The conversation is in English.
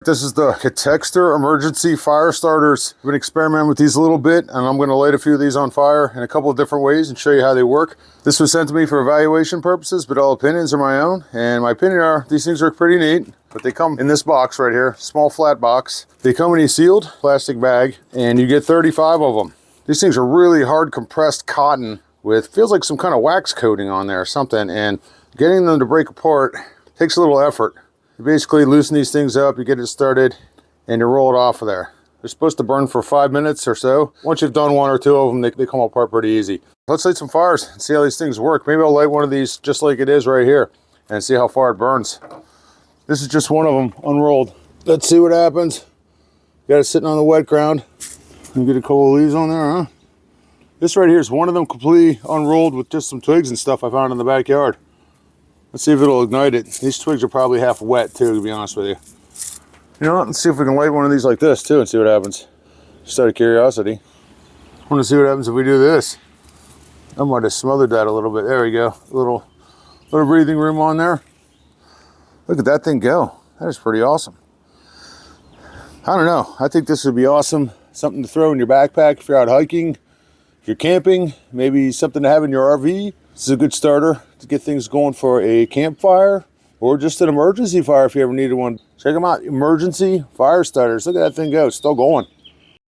This is the COTOUXKER emergency fire starters. I've been experimenting with these a little bit, and I'm going to light a few of these on fire in a couple of different ways and show you how they work. This was sent to me for evaluation purposes, but all opinions are my own. And my opinion are these things are pretty neat, but they come in this box right here, small flat box. They come in a sealed plastic bag, and you get 35 of them. These things are really hard compressed cotton with, feels like some kind of wax coating on there or something, and getting them to break apart takes a little effort. You basically loosen these things up, you get it started, and you roll it off of there. They're supposed to burn for 5 minutes or so. Once you've done one or two of them, they come apart pretty easy. Let's light some fires and see how these things work. Maybe I'll light one of these just like it is right here and see how far it burns. This is just one of them unrolled. Let's see what happens. Got it sitting on the wet ground. And get a couple of leaves on there, huh? This right here is one of them completely unrolled with just some twigs and stuff I found in the backyard. Let's see if it'll ignite it. These twigs are probably half wet too, to be honest with you. You know what? Let's see if we can light one of these like this too and see what happens. Just out of curiosity. I want to see what happens if we do this. I might have smothered that a little bit. There we go. A little breathing room on there. Look at that thing go. That is pretty awesome. I don't know. I think this would be awesome. Something to throw in your backpack if you're out hiking, if you're camping, maybe something to have in your RV. This is a good starter to get things going for a campfire or just an emergency fire if you ever needed one. Check them out, emergency fire starters. Look at that thing go, it's still going.